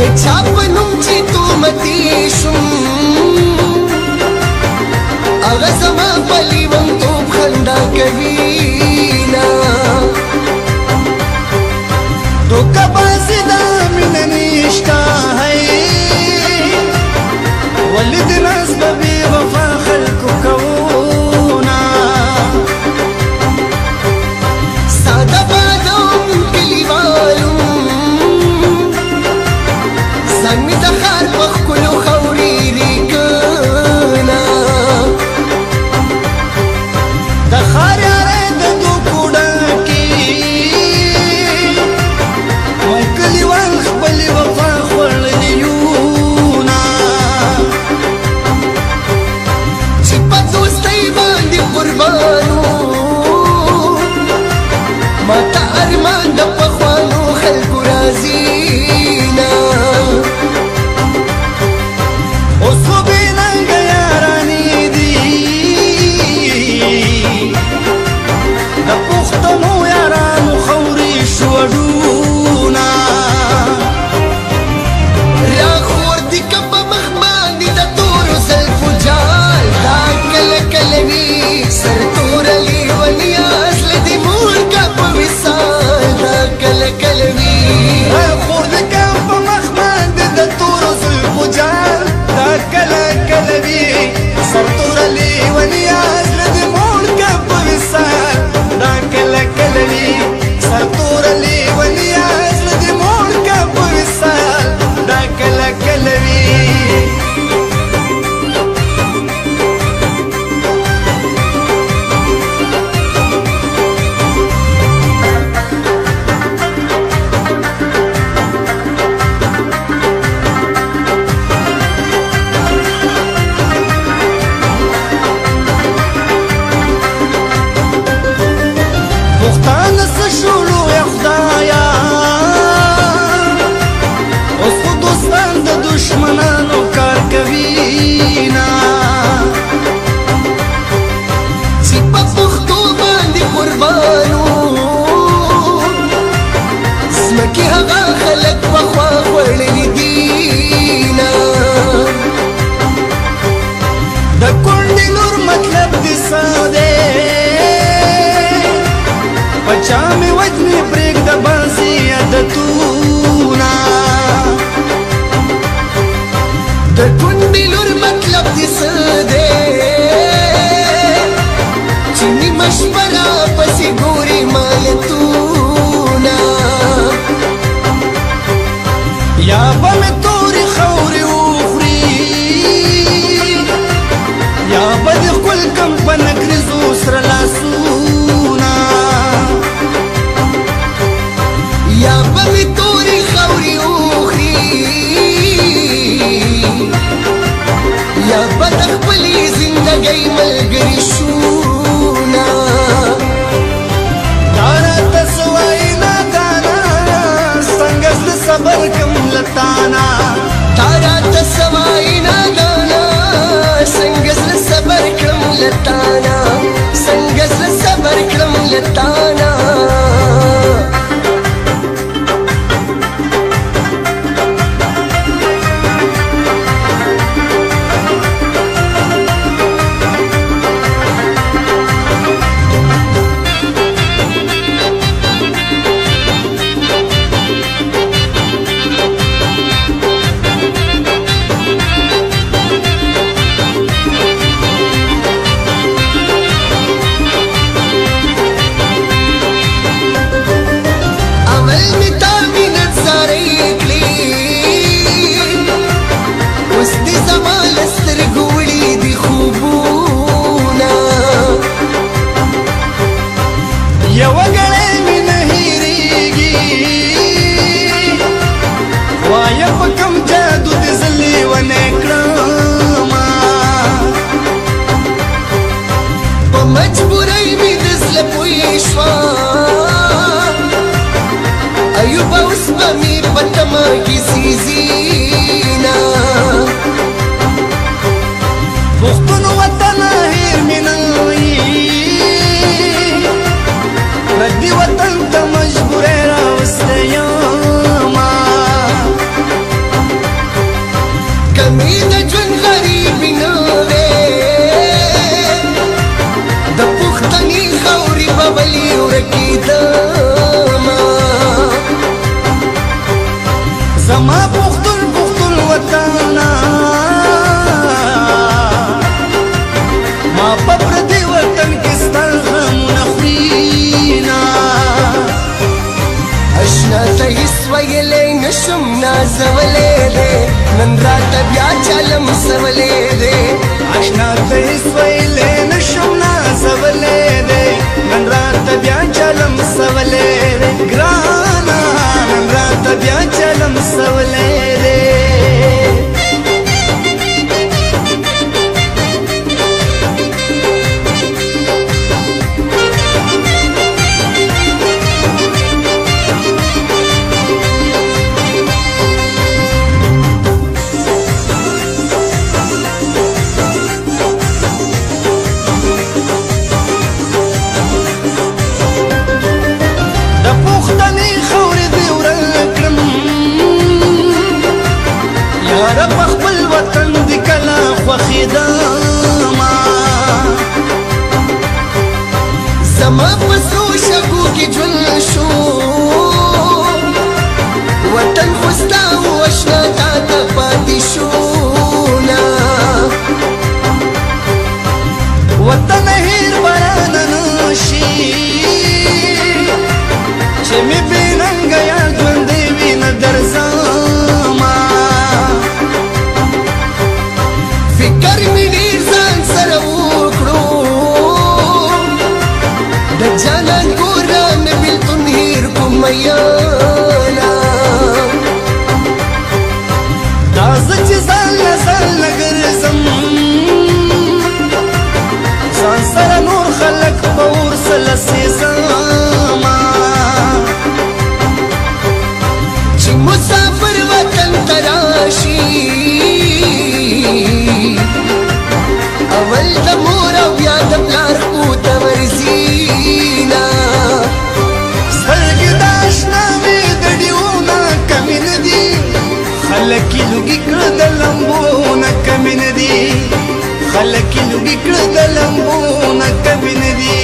د چا په نوم چې تومتي شم هغه زما په لیونتوب خندا کوینه धोखाबाजी दा मीना निष्ठा है वलिद नस्ब बेवफा खल्क कौना सादा बादम कली वालum संग दखार बखलो खौरी रिकना दखार यारे दो कुड़ा की خپل وفا خورلیونا چې په دوستۍ باندې قربانو ماته ارمان د پخوانو خلکو راځينا اوس خو بېننګه یارانې دي د پښتنو یارانو خورې شوډونه چامي وجني بريك د بازي عادتونا د کندي لور مطلب دي څه دی چې نیمه شپه راپسې ګوري مالتونا یا به مې تورې خاورې وخوري یا به دې ښکل کم په نکریزو سره لاسونه یا به مې تورې خاورې وخوري یا به د خپلې زندګۍ ملګري شونه دا راته څه وایي نادانه څنګه زه صبر کم له تانه دا راته څه وایي نادانه څنګه زه صبر کړم له تانه څنګه زه صبر کړم له تانه زما پختون پختون وطانا ما په پردي وطن کې ستر غمونه خورينا اشنا ته هیڅ ویلی نشم نازولی دی نن راته بیا چلم سولی دی اشنا ته هیڅ ویلی نشم نازولی دی نن راته بیا چلم سولی دی ګرانا نن راته بیا چلم سولی دی رب خپل وطن دی کلا خوخی داما زما پسو شگو کی جل شو وطن خستا وشنا تا پاتی شونا وطن هیر برانا نشی چه می بیننگ یاد وندی بین درزاما فکر می ډیر ځان سره وکړو د جانان ګوره مې بلتون هیر کوم یانا دا زه چې ځان له ګرځم ځان سره نور خلک په ورسله سېزما چې مسافر وطن ته راشي اول د مور او بیا د پلار خو ته ورځينا سترګې د اشنا مې د ډیونه کمې نه دي خلک یې لوګي کړه د لمبو نه کمې نه دي خلک یې لوګي کړه د لمبو نه کمې نه دي